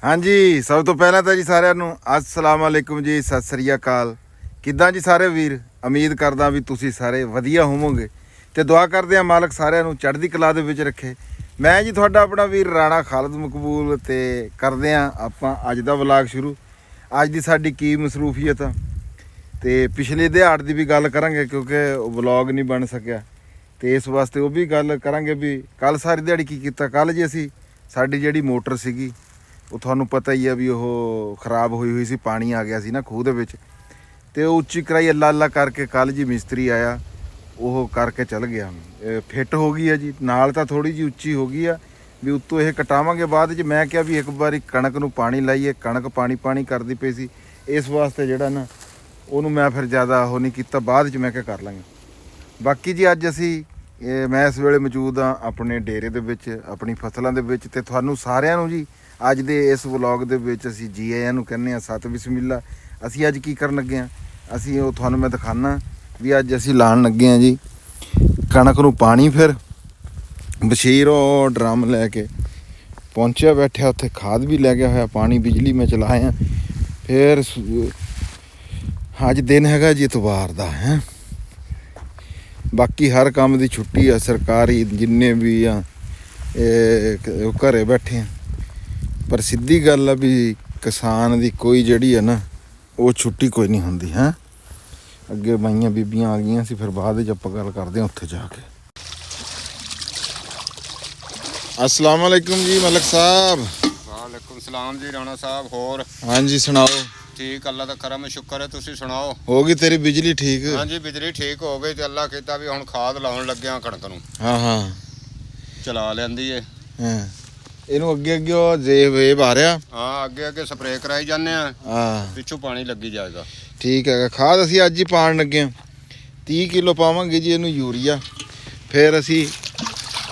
ਹਾਂਜੀ, ਸਭ ਤੋਂ ਪਹਿਲਾਂ ਤਾਂ ਜੀ ਸਾਰਿਆਂ ਨੂੰ अस्सलाम वालेकुम ਜੀ, ਸਤਿ ਸ੍ਰੀ ਅਕਾਲ। ਕਿੱਦਾਂ ਜੀ ਸਾਰੇ ਵੀਰ? ਉਮੀਦ ਕਰਦਾ ਵੀ ਤੁਸੀਂ ਸਾਰੇ ਵਧੀਆ ਹੋਵੋਗੇ ਤੇ ਦੁਆ ਕਰਦੇ ਆ ਮਾਲਕ ਸਾਰਿਆਂ ਨੂੰ ਚੜ੍ਹਦੀ ਕਲਾ ਦੇ ਵਿੱਚ ਰੱਖੇ। ਮੈਂ ਜੀ ਤੁਹਾਡਾ ਆਪਣਾ ਵੀਰ ਰਾਣਾ ਖਾਲਦ ਮਕਬੂਲ ਤੇ ਕਰਦੇ ਆ ਆਪਾਂ ਅੱਜ ਦਾ ਵਲੌਗ ਸ਼ੁਰੂ। ਅੱਜ ਦੀ ਸਾਡੀ ਕੀ ਮਸਰੂਫੀਅਤ ਆ ਤੇ ਪਿਛਲੇ ਦਿਹਾੜ ਦੀ ਵੀ ਗੱਲ ਕਰਾਂਗੇ ਕਿਉਂਕਿ ਵਲੌਗ ਨਹੀਂ ਬਣ ਸਕਿਆ ਤੇ ਇਸ ਵਾਸਤੇ ਉਹ ਵੀ ਗੱਲ ਕਰਾਂਗੇ ਵੀ ਕੱਲ ਸਾਰੀ ਦਿਹਾੜੀ ਕੀ ਕੀਤਾ। ਕੱਲ ਜੀ ਅਸੀਂ ਸਾਡੀ ਜਿਹੜੀ ਮੋਟਰ ਸੀਗੀ ਉਹ ਤੁਹਾਨੂੰ ਪਤਾ ਹੀ ਆ ਵੀ ਉਹ ਖਰਾਬ ਹੋਈ ਸੀ, ਪਾਣੀ ਆ ਗਿਆ ਸੀ ਨਾ ਖੂਹ ਦੇ ਵਿੱਚ ਤੇ ਉਹ ਉੱਚੀ ਕਰਾਈ ਅੱਲਾ ਕਰਕੇ ਕੱਲ ਜੀ ਮਿਸਤਰੀ ਆਇਆ, ਉਹ ਕਰਕੇ ਚਲ ਗਿਆ। ਫਿੱਟ ਹੋ ਗਈ ਆ ਜੀ, ਨਾਲ ਤਾਂ ਥੋੜੀ ਜੀ ਉੱਚੀ ਹੋ ਗਈ ਆ ਵੀ ਉੱਤੋਂ ਇਹ ਕਟਾਵਾਂਗੇ ਬਾਅਦ 'ਚ। ਮੈਂ ਕਿਹਾ ਵੀ ਇੱਕ ਵਾਰੀ ਕਣਕ ਨੂੰ ਪਾਣੀ ਲਾਈਏ, ਕਣਕ ਪਾਣੀ ਕਰਦੀ ਪਈ ਸੀ, ਇਸ ਵਾਸਤੇ ਜਿਹੜਾ ਨਾ ਉਹਨੂੰ ਮੈਂ ਫਿਰ ਜ਼ਿਆਦਾ ਉਹ ਨਹੀਂ ਕੀਤਾ, ਬਾਅਦ 'ਚ ਮੈਂ ਕਿਹਾ ਕਰ ਲਾਂਗੇ। ਬਾਕੀ ਜੀ ਅੱਜ ਅਸੀਂ ਮੈਂ ਇਸ ਵੇਲੇ ਮੌਜੂਦ ਹਾਂ ਆਪਣੇ ਡੇਰੇ ਦੇ ਵਿੱਚ, ਆਪਣੀ ਫਸਲਾਂ ਦੇ ਵਿੱਚ ਤੇ ਤੁਹਾਨੂੰ ਸਾਰਿਆਂ ਨੂੰ ਜੀ ਅੱਜ ਦੇ ਇਸ ਵਲੌਗ ਦੇ ਵਿੱਚ ਅਸੀਂ ਜੀ ਆਇਆਂ ਨੂੰ ਕਹਿੰਦੇ ਆ, ਸਤ ਬਿਸਮਿਲ੍ਲਾ। ਅਸੀਂ ਅੱਜ ਕੀ ਕਰਨ ਲੱਗੇ ਹਾਂ, ਅਸੀਂ ਉਹ ਤੁਹਾਨੂੰ ਮੈਂ ਦਿਖਾਣਾ ਵੀ ਅੱਜ ਅਸੀਂ ਲਾਉਣ ਲੱਗੇ ਹਾਂ ਜੀ ਕਣਕ ਨੂੰ ਪਾਣੀ। ਫਿਰ ਬਸ਼ੀਰ ਉਹ ਡਰਮ ਲੈ ਕੇ ਪਹੁੰਚਿਆ, ਬੈਠਿਆ ਉੱਥੇ, ਖਾਦ ਵੀ ਲੈ ਗਿਆ ਹੋਇਆ, ਪਾਣੀ ਬਿਜਲੀ ਮੈਂ ਚਲਾਇਆ। ਫਿਰ ਅੱਜ ਦਿਨ ਹੈਗਾ ਜੀ ਇਤਵਾਰ ਦਾ ਹੈ, ਬਾਕੀ ਹਰ ਕੰਮ ਦੀ ਛੁੱਟੀ ਆ ਸਰਕਾਰੀ, ਜਿੰਨੇ ਵੀ ਆ ਉਹ ਘਰੇ ਬੈਠੇ ਆ। ਪਰ ਸਿੱਧੀ ਗੱਲ ਆ ਵੀ ਕਿਸਾਨ ਦੀ ਕੋਈ ਜਿਹੜੀ ਆ ਨਾ ਉਹ ਛੁੱਟੀ ਕੋਈ ਨਹੀਂ ਹੁੰਦੀ ਹੈ। ਅੱਗੇ ਮਾਈਆਂ ਬੀਬੀਆਂ ਆ ਗਈਆਂ ਸੀ, ਫਿਰ ਬਾਅਦ ਵਿੱਚ ਆਪਾਂ ਗੱਲ ਕਰਦੇ ਹਾਂ ਉੱਥੇ ਜਾ ਕੇ। अस्सलाम वालेकुम जी मलक साहब। वालेकुम सलाम जी राणा साहब। होर हाँ जी सुनाओ। ठीक, अल्लाह दा करम शुक्र है। तुसी सुनाओ, हो गई तेरी बिजली ठीक? हाँ जी बिजली ठीक हो गई ते अल्लाह कीता भी हुण खाद लाउण लगे हां कणक नूं। हाँ हाँ चला लैंदी है। हाँ ਇਹਨੂੰ ਅੱਗੇ ਅੱਗੇ ਉਹ ਵੇਵ ਆ ਰਿਹਾ। ਹਾਂ ਅੱਗੇ ਅੱਗੇ ਸਪਰੇਅ ਕਰਾਈ ਜਾਂਦੇ ਆ, ਹਾਂ ਪਿੱਛੋਂ ਪਾਣੀ ਲੱਗੀ ਜਾਏਗਾ। ਠੀਕ ਹੈਗਾ। ਖਾਦ ਅਸੀਂ ਅੱਜ ਹੀ ਪਾਉਣ ਲੱਗੇ ਹਾਂ, 30 ਕਿਲੋ ਪਾਵਾਂਗੇ ਜੀ ਇਹਨੂੰ ਯੂਰੀਆ। ਫਿਰ ਅਸੀਂ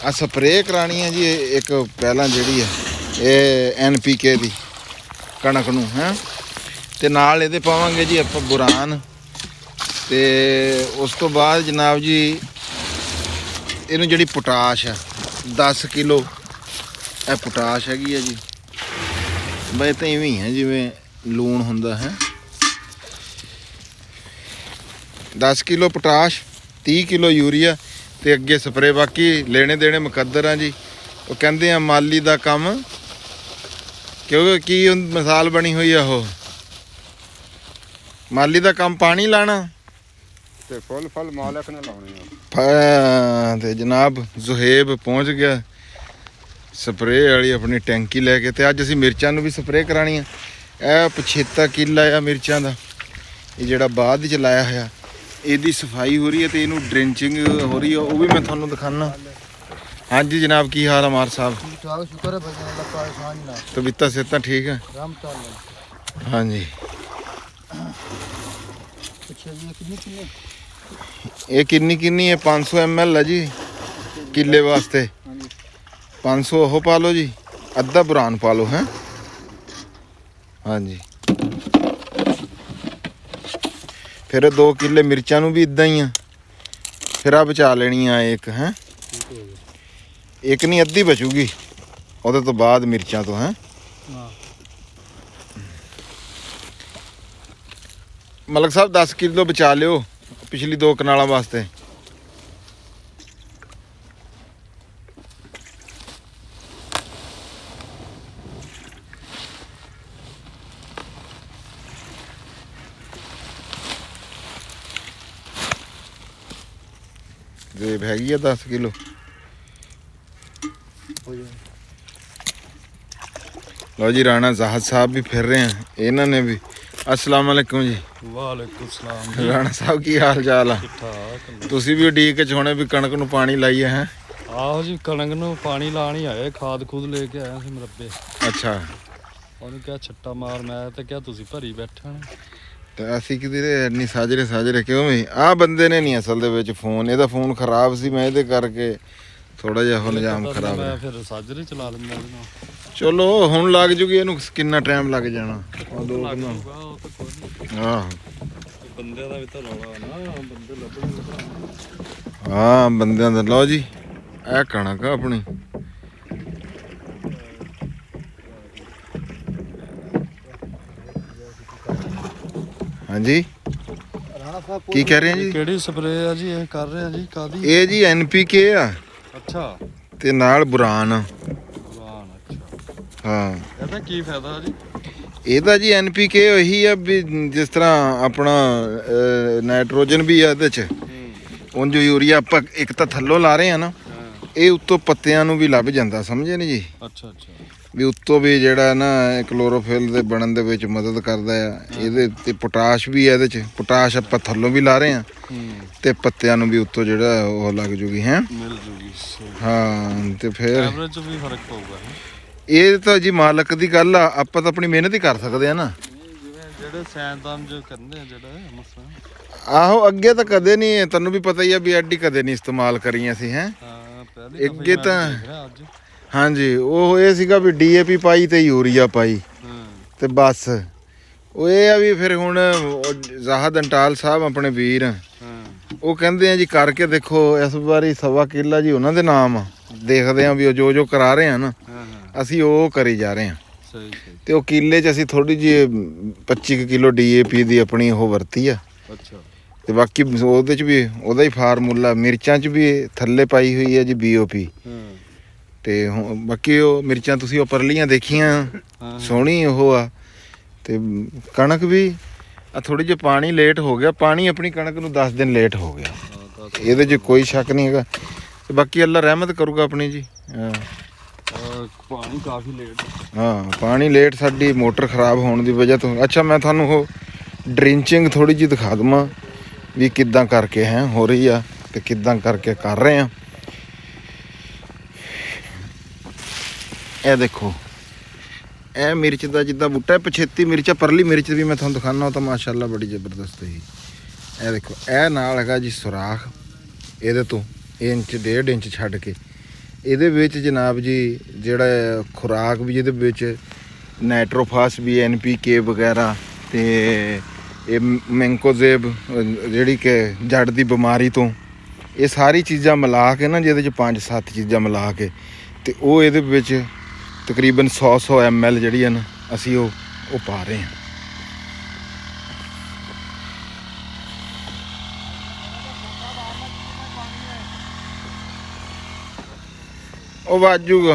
ਆ ਸਪਰੇਅ ਕਰਾਣੀ ਹੈ ਜੀ ਇੱਕ ਪਹਿਲਾਂ ਜਿਹੜੀ ਹੈ ਇਹ NPK ਦੀ ਕਣਕ ਨੂੰ ਹੈ, ਤੇ ਨਾਲ ਇਹਦੇ ਪਾਵਾਂਗੇ ਜੀ ਆਪਾਂ ਬੁਰਾਨ। ਤੇ ਉਸ ਤੋਂ ਬਾਅਦ ਜਨਾਬ ਜੀ ਇਹਨੂੰ ਜਿਹੜੀ ਪੋਟਾਸ਼ ਹੈ 10 ਕਿਲੋ ਇਹ ਪੋਟਾਸ਼ ਹੈਗੀ ਹੈ ਜੀ। ਬਈ ਤਾਂ ਇਵੇਂ ਹੀ ਹੈ ਜਿਵੇਂ ਲੂਣ ਹੁੰਦਾ ਹੈ। 10 ਕਿਲੋ ਪੋਟਾਸ਼, 30 ਕਿਲੋ ਯੂਰੀਆ ਤੇ ਅੱਗੇ ਸਪਰੇ। ਬਾਕੀ ਲੈਣੇ ਦੇਣੇ ਮੁਕੱਦਰ ਆ ਜੀ। ਉਹ ਕਹਿੰਦੇ ਆ ਮਾਲੀ ਦਾ ਕੰਮ, ਕਿਉਂਕਿ ਕੀ ਮਿਸਾਲ ਬਣੀ ਹੋਈ ਆ ਉਹ, ਮਾਲੀ ਦਾ ਕੰਮ ਪਾਣੀ ਲਾਣਾ ਤੇ ਫੁੱਲ ਮਾਲਕ ਨੇ ਲਾਉਣੇ ਆ। ਤੇ ਜਨਾਬ ਜ਼ੁਹੇਬ ਪਹੁੰਚ ਗਿਆ ਸਪਰੇਅ ਵਾਲੀ ਆਪਣੀ ਟੈਂਕੀ ਲੈ ਕੇ। ਤੇ ਅੱਜ ਅਸੀਂ ਮਿਰਚਾਂ ਨੂੰ ਵੀ ਸਪਰੇਅ ਕਰਾਣੀ ਆ। ਇਹ ਪਛੇਤਾ ਕਿੱਲਾ ਆ ਮਿਰਚਾਂ ਦਾ, ਇਹ ਜਿਹੜਾ ਬਾਅਦ ਵਿੱਚ ਲਾਇਆ ਹੋਇਆ, ਇਹਦੀ ਸਫਾਈ ਹੋ ਰਹੀ ਹੈ ਤੇ ਇਹਨੂੰ ਡ੍ਰਿੰਚਿੰਗ ਹੋ ਰਹੀ ਹੈ, ਉਹ ਵੀ ਮੈਂ ਤੁਹਾਨੂੰ ਦਿਖਾਣਾ। ਹਾਂਜੀ ਜਨਾਬ, ਕੀ ਹਾਲ ਹੈ ਮਾਰ ਸਾਹਿਬ? शुक्र है भजन अल्लाह का एहसान ना। ਤਬੀਅਤਾਂ ਸਿਹਤਾਂ ਠੀਕ ਹੈ? राम ताला। ਹਾਂਜੀ। अच्छा ये कितनी ਇਹ ਕਿੰਨੀ ਹੈ? 500 ml ਹੈ ਜੀ ਕਿੱਲੇ ਵਾਸਤੇ। 500 ਉਹ ਪਾ ਲਓ ਜੀ, ਅੱਧਾ ਬੁਰਾਨ ਪਾ ਲਓ ਹੈ। ਹਾਂਜੀ। ਫਿਰ 2 ਕਿੱਲੇ ਮਿਰਚਾਂ ਨੂੰ ਵੀ ਇਦਾਂ ਹੀ ਆ। ਫਿਰ ਆ ਬਚਾ ਲੈਣੀ ਆ ਇੱਕ ਹੈ, ਇੱਕ ਨਹੀਂ ਅੱਧੀ ਬਚੂਗੀ ਉਹਦੇ ਤੋਂ ਬਾਅਦ ਮਿਰਚਾਂ ਤੋਂ ਹੈ। ਮਲਕ ਸਾਹਿਬ 10 ਕਿਲੋ ਬਚਾ ਲਿਓ ਪਿਛਲੀ 2 ਕਨਾਲਾਂ ਵਾਸਤੇ। ਜੇਬ ਹੈਗੀ ਆ 10 ਕਿਲੋ। ਲਓ ਜੀ ਰਾਣਾ ਜ਼ਾਹਦ ਸਾਹਿਬ ਵੀ ਫਿਰ ਰਹੇ ਆ, ਇਹਨਾਂ ਨੇ ਵੀ। अस्सलाम वालेकुम जी। वालेकुम सलाम। ਰਾਣਾ ਸਾਹਿਬ ਕੀ ਹਾਲ ਚਾਲ ਆ? ठीक ठाक। ਤੁਸੀਂ ਵੀ ਉਡੀਕ ਚ ਹੋਣੇ ਵੀ ਕਣਕ ਨੂੰ ਪਾਣੀ ਲਾਈਏ ਹੈ? ਆਹੋ ਜੀ, ਕਣਕ ਨੂੰ ਪਾਣੀ ਲਾਣ ਹੀ ਆਏ, ਖਾਦ ਖੂਦ ਲੈ ਕੇ ਆਇਆ ਸੀ ਮਰੱਬੇ। ਅੱਛਾ। ਉਹਨੂੰ ਕਿਹਾ ਛੱਟਾ ਮਾਰ, ਮੈਂ ਤੇ ਕਿਹਾ ਤੁਸੀਂ ਭਰੀ ਬੈਠੇ ਹੋ। ਤੇ ਅਸੀਂ ਕਿਤੇ ਇੰਨੀ ਸਾਜਰੇ ਕਿਉਂ ਵੀ ਆਹ ਬੰਦੇ ਨੇ ਨਹੀਂ ਅਸਲ ਦੇ ਵਿੱਚ ਫੋਨ, ਇਹਦਾ ਫੋਨ ਖਰਾਬ ਸੀ, ਮੈਂ ਇਹਦੇ ਕਰਕੇ ਥੋੜਾ ਜਿਹਾ ਉਹ ਨਿਜ਼ਾਮ ਖਰਾਬ ਮੈਂ ਹੈ। ਫਿਰ ਸਾਜਰੇ ਚਲਾ ਲੈਂਦਾ ਉਹਦੇ ਨਾਲ। ਚਲੋ ਹੁਣ ਲੱਗ ਜੂਗੀ, ਇਹਨੂੰ ਕਿੰਨਾ ਟਾਈਮ ਲੱਗ ਜਾਣਾ? ਉਹ ਤਾਂ ਲੱਗ ਜਾਊਗਾ, ਉਹ ਤਾਂ ਕੋਈ ਨਹੀਂ। ਆਹ ਬੰਦਿਆਂ ਦਾ ਵੀ ਤਾਂ ਰੌਲਾ ਨਾ, ਬੰਦੇ ਲੱਭਣੇ। ਹਾਂ ਬੰਦਿਆਂ ਦਾ। ਲਓ ਜੀ ਇਹ ਕਣਕ ਆ ਆਪਣੀ। ਹਾਂਜੀ ਰਾਣਾ ਸਾਹਿਬ ਕੀ ਕਹਿ ਰਹੇ ਆ ਜੀ? ਕਿਹੜੀ ਸਪਰੇਅ ਆ ਜੀ ਇਹ ਕਰ ਰਹੇ ਆ ਜੀ ਕਾਦੀ? ਇਹ ਜੀ NPK ਆ ਅੱਛਾ ਤੇ ਨਾਲ ਬੁਰਾਨ। ਵਾਹ ਅੱਛਾ। ਹਾਂ ਇਹਦਾ ਕੀ ਫਾਇਦਾ ਜੀ? ਇਹਦਾ ਜੀ NPK ਉਹੀ ਆ ਵੀ ਜਿਸ ਤਰ੍ਹਾਂ ਆਪਣਾ ਨਾਈਟ੍ਰੋਜਨ ਵੀ ਆ ਇਹਦੇ ਚ, ਉਂਝ ਯੂਰੀਆ ਆਪਾਂ ਇੱਕ ਤਾਂ ਥੱਲੋਂ ਲਾ ਰਹੇ ਆ ਨਾ, ਇਹ ਉੱਤੋਂ ਪੱਤਿਆਂ ਨੂੰ ਵੀ ਲੱਭ ਜਾਂਦਾ, ਸਮਝੇ ਨੀ ਜੀ? ਅੱਛਾ ਅੱਛਾ। ਵੀ ਉੱਤੋਂ ਵੀ ਜਿਹੜਾ ਨਾ ਕਲੋਰੋਫਿਲ ਦੇ ਬਣਨ ਦੇ ਵਿੱਚ ਮਦਦ ਕਰਦਾ ਆ। ਇਹਦੇ ਤੇ ਪੋਟਾਸ਼ ਵੀ ਆ ਇਹਦੇ ਚ, ਪੋਟਾਸ਼ ਆਪਾਂ ਥੱਲੋਂ ਵੀ ਲਾ ਰਹੇ ਆ ਤੇ ਪੱਤਿਆਂ ਨੂੰ ਵੀ ਉੱਤੋਂ ਜਿਹੜਾ ਉਹ ਲੱਗ ਜੂਗੀ ਹੈ। ਮਿਲ ਜੂਗੀ। ਹਾਂ ਤੇ ਫਿਰ ਐਵਰੇਜ ਵੀ ਫਰਕ ਪਊਗਾ। ਇਹ ਤਾਂ ਜੀ ਮਾਲਕ ਦੀ ਗੱਲ ਆ, ਆਪਾਂ ਤਾਂ ਆਪਣੀ ਮਿਹਨਤ ਹੀ ਕਰ ਸਕਦੇ ਆ ਨਾ। ਜਿਵੇਂ ਜਿਹੜੇ ਸਾਇੰਸਦਾਨ ਜੋ ਕਰਦੇ ਆ ਜਿਹੜਾ ਮਸਲਾ। ਆਹੋ ਅੱਗੇ ਤਾਂ ਕਦੇ ਨਹੀਂ, ਤੁਹਾਨੂੰ ਵੀ ਪਤਾ ਹੀ ਆ ਵੀ ਐਡੀ ਕਦੇ ਨਹੀਂ ਇਸਤੇਮਾਲ ਕਰੀਆਂ ਸੀ ਹੈ। ਹਾਂ ਪਹਿਲੀ ਅੱਗੇ ਤਾਂ ਅੱਜ। ਹਾਂਜੀ ਉਹ ਇਹ ਸੀਗਾ ਵੀ DAP ਪਾਈ ਤੇ ਯੂਰੀਆ ਪਾਈ ਤੇ ਬਸ। ਉਹ ਇਹ ਆ ਵੀ ਫਿਰ ਹੁਣ ਜ਼ਾਹਦ ਅੰਟਾਲ ਸਾਹਿਬ ਆਪਣੇ ਵੀਰ ਉਹ ਕਹਿੰਦੇ ਆ ਜੀ ਕਰਕੇ ਦੇਖੋ ਇਸ ਵਾਰੀ 1.25 ਕਿੱਲਾ ਜੀ ਉਹਨਾਂ ਦੇ ਨਾਮ ਆ। ਦੇਖਦੇ ਆ ਵੀ ਉਹ ਜੋ ਕਰਾ ਰਹੇ ਆ ਨਾ ਅਸੀਂ ਉਹ ਕਰੀ ਜਾ ਰਹੇ ਆ। ਸਹੀ ਸਹੀ। ਤੇ ਉਹ ਕਿੱਲੇ 'ਚ ਅਸੀਂ ਥੋੜੀ ਜਿਹੀ 25 ਕਿਲੋ DAP ਦੀ ਆਪਣੀ ਉਹ ਵਰਤੀ ਆ। ਅੱਛਾ। ਤੇ ਬਾਕੀ ਉਹਦੇ 'ਚ ਵੀ ਉਹਦਾ ਹੀ ਫਾਰਮੂਲਾ। ਮਿਰਚਾਂ 'ਚ ਵੀ ਥੱਲੇ ਪਾਈ ਹੋਈ ਹੈ ਜੀ BOP। ਤੇ ਬਾਕੀ ਉਹ ਮਿਰਚਾਂ ਤੁਸੀਂ ਉਹ ਪਰਲੀਆਂ ਦੇਖੀਆਂ ਸੋਹਣੀ ਉਹ ਆ। ਤੇ ਕਣਕ ਵੀ ਆ ਥੋੜੀ ਜਿਹੀ ਪਾਣੀ ਲੇਟ ਹੋ ਗਿਆ, ਪਾਣੀ ਆਪਣੀ ਕਣਕ ਨੂੰ 10 ਦਿਨ ਲੇਟ ਹੋ ਗਿਆ, ਇਹਦੇ 'ਚ ਕੋਈ ਸ਼ੱਕ ਨਹੀਂ ਹੈਗਾ। ਤੇ ਬਾਕੀ ਅੱਲਾ ਰਹਿਮਤ ਕਰੂਗਾ ਆਪਣੀ ਜੀ। ਪਾਣੀ ਕਾਫੀ ਲੇਟ। ਹਾਂ ਪਾਣੀ ਲੇਟ ਸਾਡੀ ਮੋਟਰ ਖਰਾਬ ਹੋਣ ਦੀ ਵਜ੍ਹਾ ਤੋਂ। ਅੱਛਾ ਮੈਂ ਤੁਹਾਨੂੰ ਉਹ ਡਰਿੰਚਿੰਗ ਥੋੜੀ ਜਿਹੀ ਦਿਖਾ ਦਵਾਂ ਵੀ ਕਿੱਦਾਂ ਕਰਕੇ ਹੈ ਹੋ ਰਹੀ ਆ ਤੇ ਕਿੱਦਾਂ ਕਰਕੇ ਕਰ ਰਹੇ ਆ। ਇਹ ਦੇਖੋ ਇਹ ਮਿਰਚ ਦਾ ਜਿੱਦਾਂ ਬੂਟਾ ਪਛੇਤੀ ਮਿਰਚਾ, ਪਰਲੀ ਮਿਰਚ ਵੀ ਮੈਂ ਤੁਹਾਨੂੰ ਦਿਖਾਣਾ, ਉਹ ਤਾਂ ਮਾਸ਼ਾਅੱਲਾ ਬੜੀ ਜ਼ਬਰਦਸਤ ਹੈ। ਇਹ ਦੇਖੋ ਇਹ ਨਾਲ ਹੈਗਾ ਜੀ ਸੁਰਾਖ, ਇਹਦੇ ਤੋਂ 1.5 ਇੰਚ ਛੱਡ ਕੇ ਇਹਦੇ ਵਿੱਚ ਜਨਾਬ ਜੀ ਜਿਹੜਾ ਖੁਰਾਕ ਵੀ ਇਹਦੇ ਵਿੱਚ ਨਾਈਟ੍ਰੋਫਾਸ ਵੀ NPK ਵਗੈਰਾ ਤੇ ਇਹ ਮੈਂਕੋਜ਼ੇਬ ਜਿਹੜੀ ਕਿ ਜੜ ਦੀ ਬਿਮਾਰੀ ਤੋਂ, ਇਹ ਸਾਰੀ ਚੀਜ਼ਾਂ ਮਿਲਾ ਕੇ ਨਾ ਜਿਹਦੇ 'ਚ 5-7 ਚੀਜ਼ਾਂ ਮਿਲਾ ਕੇ ਤੇ ਉਹ ਇਹਦੇ ਵਿੱਚ ਤਕਰੀਬਨ 100 ml ਜਿਹੜੀ ਹਨ ਅਸੀਂ ਉਹ ਪਾ ਰਹੇ ਹਾਂ। ਉਹ ਵਾਜੂਗਾ